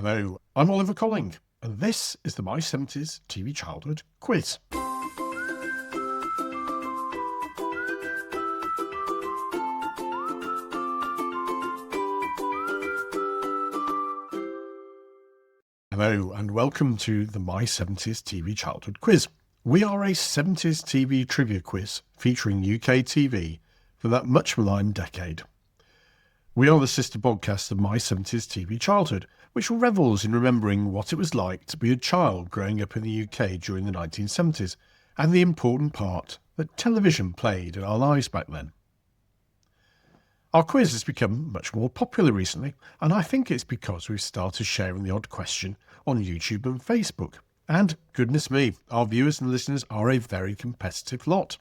Hello, I'm Oliver Colling, and this is the My 70s TV Childhood Quiz. Hello, and welcome to the My 70s TV Childhood Quiz. We are a 70s TV trivia quiz featuring UK TV for that much maligned decade. We are the sister podcast of My 70s TV Childhood, which revels in remembering what it was like to be a child growing up in the UK during the 1970s and the important part that television played in our lives back then. Our quiz has become much more popular recently, and I think it's because we've started sharing the odd question on YouTube and Facebook. And goodness me, our viewers and listeners are a very competitive lot.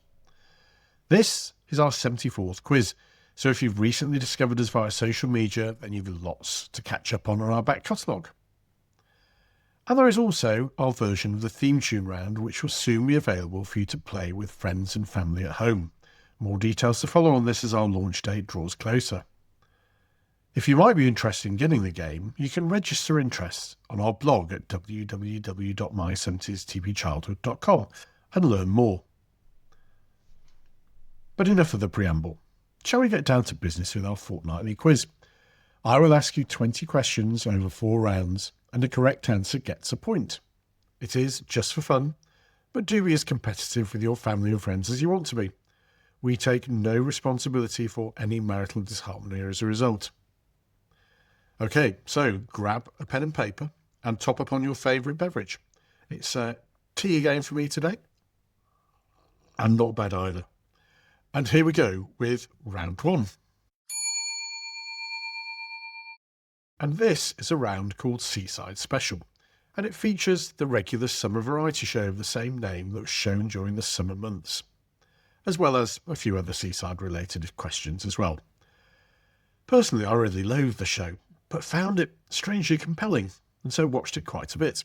This is our 74th quiz, so if you've recently discovered us via social media, then you've lots to catch up on our back catalogue. And there is also our version of the theme tune round, which will soon be available for you to play with friends and family at home. More details to follow on this as our launch date draws closer. If you might be interested in getting the game, you can register interest on our blog at www.my70stvchildhood.com and learn more. But enough of the preamble. Shall we get down to business with our fortnightly quiz? I will ask you 20 questions over 4 rounds, and a correct answer gets a point. It is just for fun, but do be as competitive with your family and friends as you want to be. We take no responsibility for any marital disharmony as a result. Okay, so grab a pen and paper and top up on your favourite beverage. It's tea again for me today, and not bad either. And here we go with round 1. And this is a round called Seaside Special, and it features the regular summer variety show of the same name that was shown during the summer months, as well as a few other seaside-related questions as well. Personally, I really loathed the show, but found it strangely compelling, and so watched it quite a bit.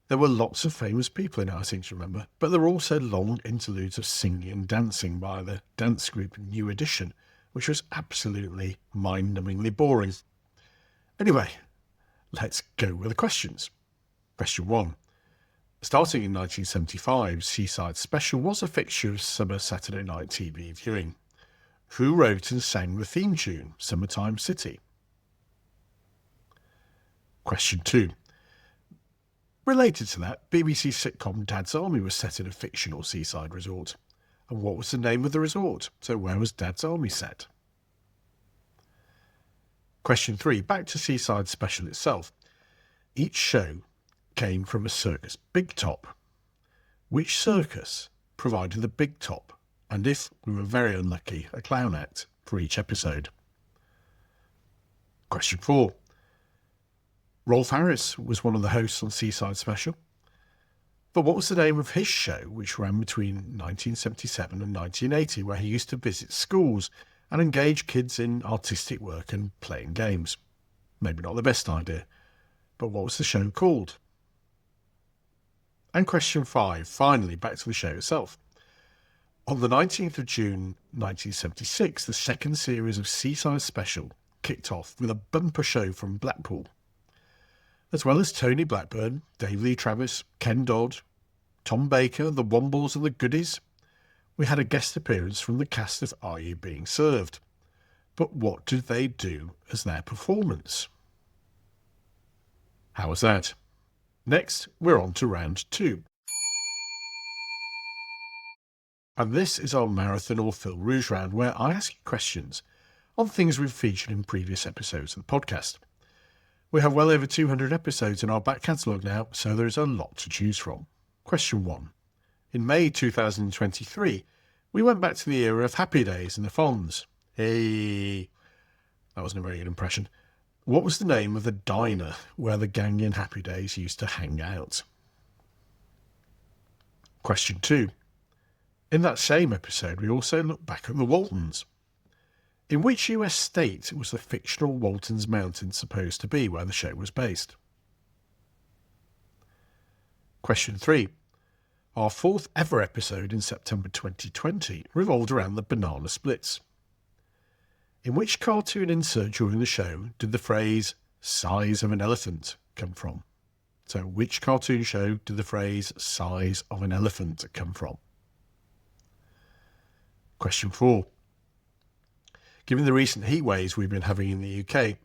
There were lots of famous people in it, I seem to remember, but there were also long interludes of singing and dancing by the dance group New Edition, which was absolutely mind-numbingly boring. Anyway, let's go with the questions. Question 1. Starting in 1975, Seaside Special was a fixture of summer Saturday night TV viewing. Who wrote and sang the theme tune, Summertime City? Question 2. Related to that, BBC sitcom Dad's Army was set in a fictional seaside resort. And what was the name of the resort? So where was Dad's Army set? Question 3. Back to Seaside Special itself. Each show came from a circus big top. Which circus provided the big top, and if we were very unlucky, a clown act for each episode? Question 4. Rolf Harris was one of the hosts on Seaside Special, but what was the name of his show, which ran between 1977 and 1980, where he used to visit schools and engage kids in artistic work and playing games? Maybe not the best idea, but what was the show called? And question 5, finally, back to the show itself. On the 19th of June 1976, the second series of Seaside Special kicked off with a bumper show from Blackpool. As well as Tony Blackburn, Dave Lee Travis, Ken Dodd, Tom Baker, the Wombles and the Goodies, we had a guest appearance from the cast of Are You Being Served? But what did they do as their performance? How was that? Next, we're on to round 2. And this is our marathon or Fil Rouge round, where I ask you questions on things we've featured in previous episodes of the podcast. We have well over 200 episodes in our back catalogue now, so there is a lot to choose from. Question 1. In May 2023, we went back to the era of Happy Days and the Fonz. Hey, that wasn't a very good impression. What was the name of the diner where the gang in Happy Days used to hang out? Question 2. In that same episode, we also looked back at the Waltons. In which US state was the fictional Waltons Mountain supposed to be where the show was based? Question 3. Our 4th ever episode in September 2020 revolved around the banana splits. In which cartoon insert during the show did the phrase, size of an elephant come from? So which cartoon show did the phrase size of an elephant come from? Question 4. Given the recent heat waves we've been having in the UK,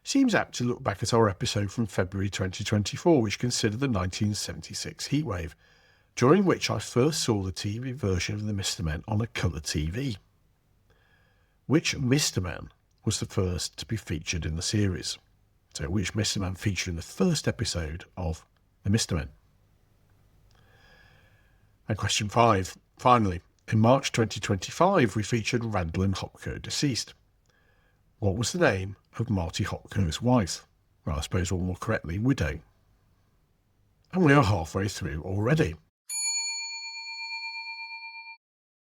seems apt to look back at our episode from February 2024, which considered the 1976 heatwave, during which I first saw the TV version of the Mr. Men on a colour TV. Which Mr. Man was the first to be featured in the series? So which Mr. Man featured in the first episode of the Mr. Men? And question 5. Finally, in March 2025, we featured Randall and Hopko deceased. What was the name of Marty Hopko's wife? Well, I suppose, or more correctly, widow. And we are halfway through already.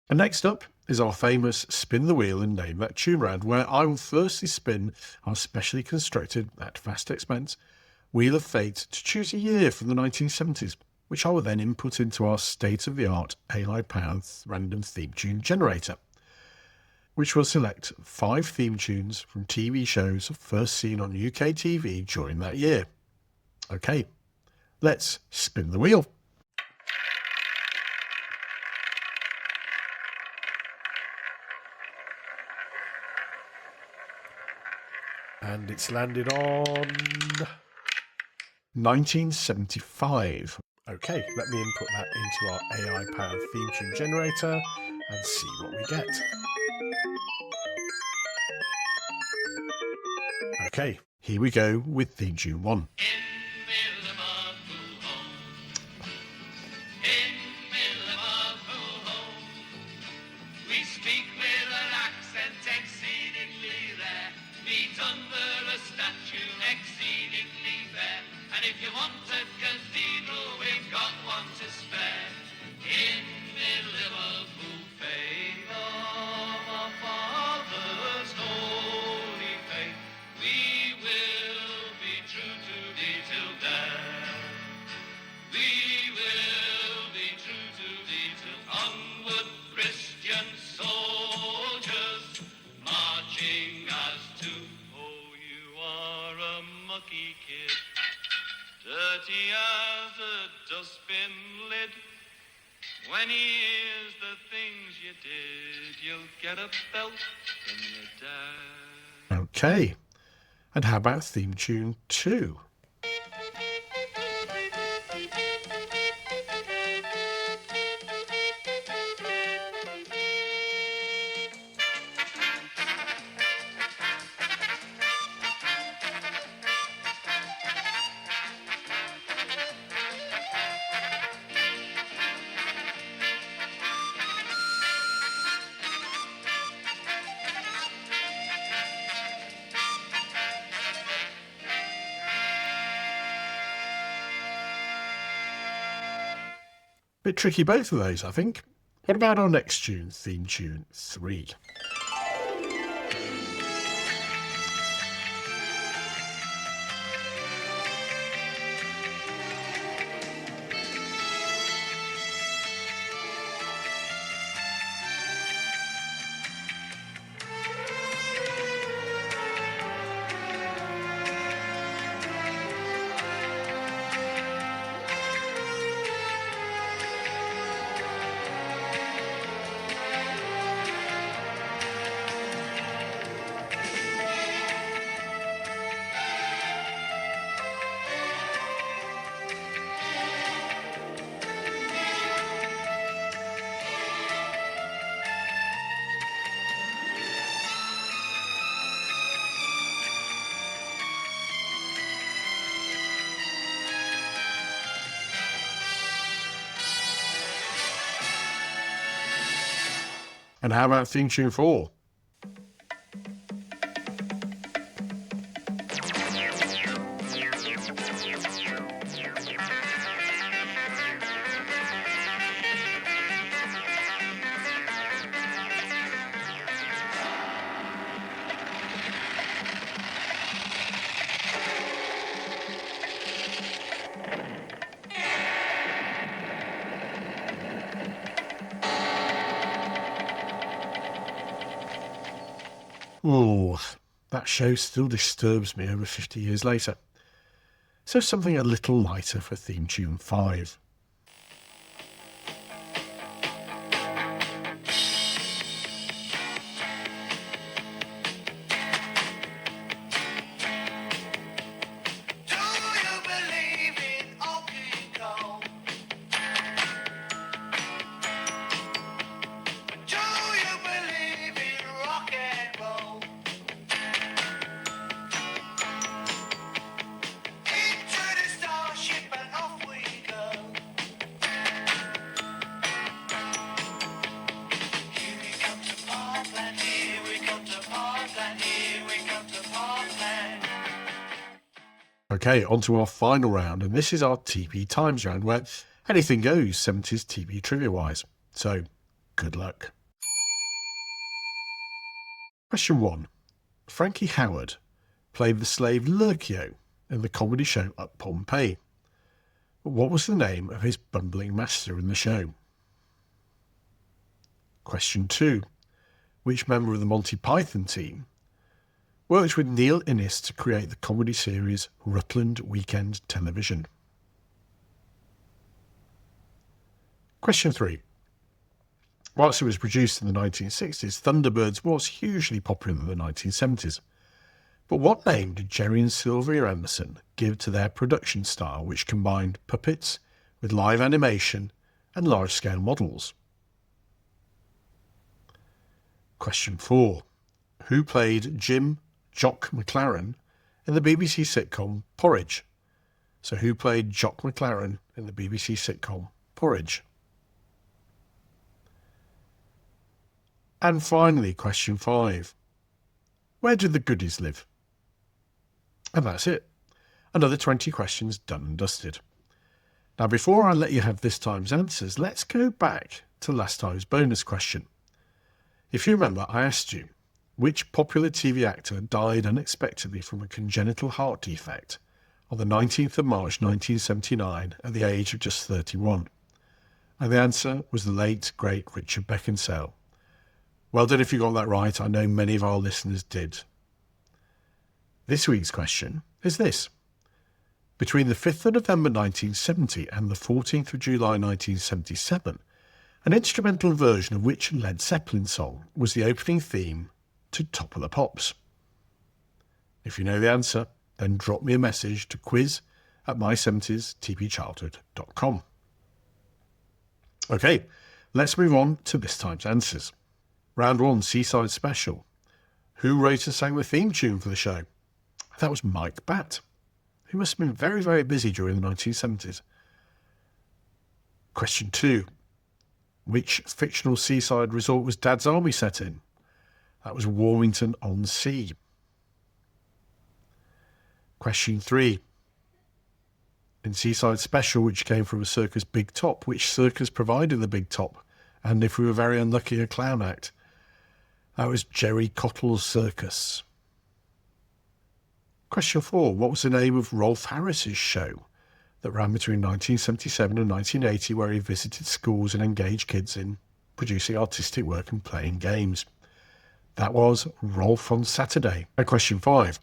And next up is our famous Spin the Wheel and Name That Tune round, where I will firstly spin our specially constructed, at vast expense, Wheel of Fate to choose a year from the 1970s, which I will then input into our state-of-the-art AI-powered random theme tune generator, which will select 5 theme tunes from TV shows first seen on UK TV during that year. Okay, let's spin the wheel. And it's landed on 1975. Okay, let me input that into our AI-powered theme tune generator and see what we get. Okay, here we go with theme tune 1. Dirty as a dustbin lid. When he hears the things you did, you'll get a belt from your dad. Okay, and how about theme tune 2? Bit tricky, both of those, I think. What about our next tune, theme tune 3? And how about theme tune 4? Oh, That show still disturbs me over 50 years later. So something a little lighter for theme tune 5. Okay, on to our final round, and this is our TV Times round, where anything goes 70s TV trivia-wise. So, good luck. Question 1. Frankie Howard played the slave Lurkio in the comedy show Up Pompeii. But what was the name of his bumbling master in the show? Question 2. Which member of the Monty Python team worked with Neil Innes to create the comedy series Rutland Weekend Television? Question 3. Whilst it was produced in the 1960s, Thunderbirds was hugely popular in the 1970s. But what name did Jerry and Sylvia Anderson give to their production style, which combined puppets with live animation and large-scale models? Question 4. Who played Jim Jock McLaren in the BBC sitcom Porridge? So who played Jock McLaren in the BBC sitcom Porridge? And finally, question 5. Where do the goodies live? And that's it. Another 20 questions done and dusted. Now, before I let you have this time's answers, let's go back to last time's bonus question. If you remember, I asked you, which popular TV actor died unexpectedly from a congenital heart defect on the 19th of March 1979 at the age of just 31? And the answer was the late, great Richard Beckinsale. Well done if you got that right. I know many of our listeners did. This week's question is this. Between the 5th of November 1970 and the 14th of July 1977, an instrumental version of which Led Zeppelin song was the opening theme to Top of the Pops? If you know the answer, then drop me a message to quiz@my70stvchildhood.com. Okay, let's move on to this time's answers. Round 1, Seaside Special. Who wrote and sang the theme tune for the show? That was Mike Batt, who must have been very, very busy during the 1970s. Question 2. Which fictional seaside resort was Dad's Army set in? That was Warmington-on-Sea. Question 3. In Seaside Special, which came from a circus Big Top, which circus provided the Big Top? And if we were very unlucky, a clown act? That was Jerry Cottle's Circus. Question 4. What was the name of Rolf Harris's show that ran between 1977 and 1980, where he visited schools and engaged kids in producing artistic work and playing games? That was Rolf on Saturday. And question 5.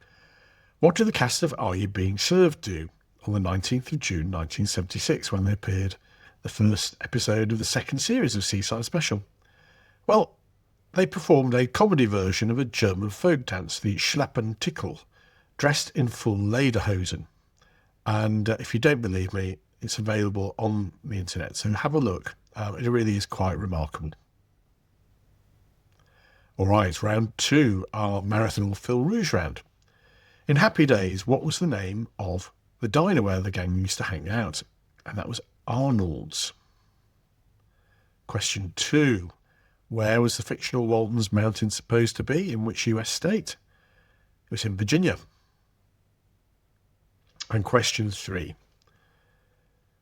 What did the cast of Are You Being Served do on the 19th of June 1976 when they appeared the first episode of the second series of Seaside Special? Well, they performed a comedy version of a German folk dance, the Schlappen Tickle, dressed in full lederhosen. And if you don't believe me, it's available on the internet, so have a look. It really is quite remarkable. All right, round 2, our marathon Fil Rouge round. In Happy Days, what was the name of the diner where the gang used to hang out? And that was Arnold's. Question 2. Where was the fictional Walton's Mountain supposed to be? In which US state? It was in Virginia. And question 3.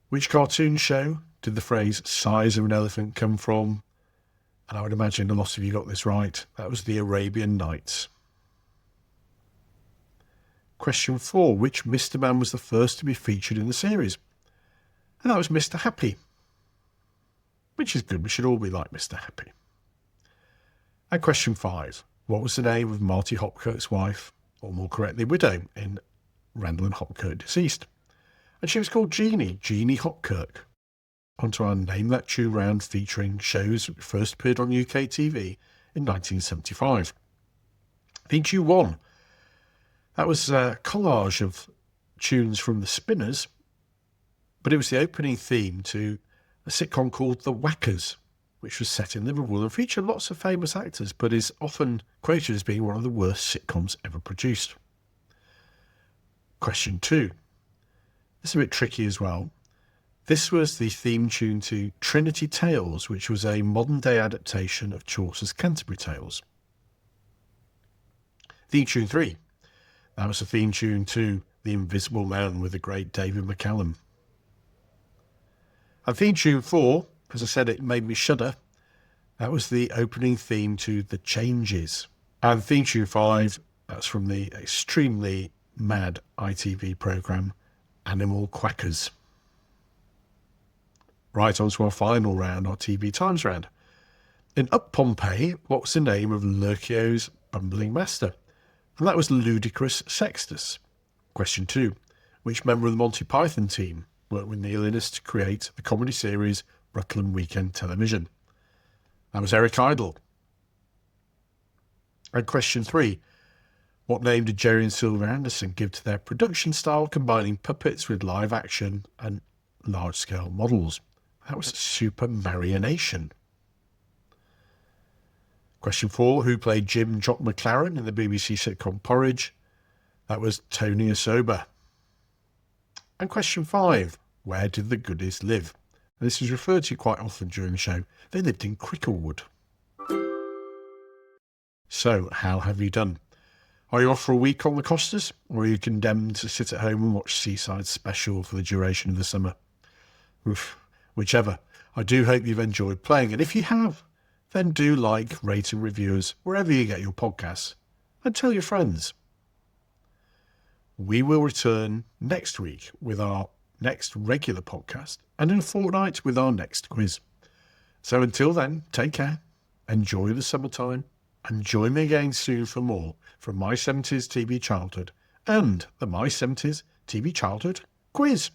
Which cartoon show did the phrase size of an elephant come from? And I would imagine a lot of you got this right. That was the Arabian Nights. Question 4. Which Mr. Man was the first to be featured in the series? And that was Mr. Happy. Which is good. We should all be like Mr. Happy. And question 5. What was the name of Marty Hopkirk's wife or more correctly, widow, in Randall and Hopkirk Deceased. And she was called Jeannie Hopkirk. Onto our Name That Tune round featuring shows that first appeared on UK TV in 1975. Theme tune 1. That was a collage of tunes from the Spinners, but it was the opening theme to a sitcom called The Whackers, which was set in Liverpool and featured lots of famous actors, but is often quoted as being one of the worst sitcoms ever produced. Question 2. This is a bit tricky as well. This was the theme tune to Trinity Tales, which was a modern-day adaptation of Chaucer's Canterbury Tales. Theme tune 3. That was the theme tune to The Invisible Man with the great David McCallum. And theme tune 4, as I said, it made me shudder. That was the opening theme to The Changes. And theme tune 5, that's from the extremely mad ITV programme Animal Quackers. Right, on to our final round, our TV Times round. In Up Pompeii, what was the name of Lurchio's bumbling master? And that was Ludicrous Sextus. Question 2. Which member of the Monty Python team worked with Neil Innes to create the comedy series Rutland Weekend Television? That was Eric Idle. And question 3. What name did Jerry and Sylvia Anderson give to their production style, combining puppets with live action and large-scale models? That was Super Marionation. Question 4. Who played Jim Jock McLaren in the BBC sitcom Porridge? That was Tony Asoba. And question 5. Where did the goodies live? And this was referred to quite often during the show. They lived in Cricklewood. So, how have you done? Are you off for a week on the Costas? Or are you condemned to sit at home and watch Seaside Special for the duration of the summer? Oof. Whichever. I do hope you've enjoyed playing, and if you have, then do like, rate and review us wherever you get your podcasts, and tell your friends. We will return next week with our next regular podcast, and in a fortnight with our next quiz. So until then, take care, enjoy the summertime, and join me again soon for more from My 70s TV Childhood and the My 70s TV Childhood Quiz.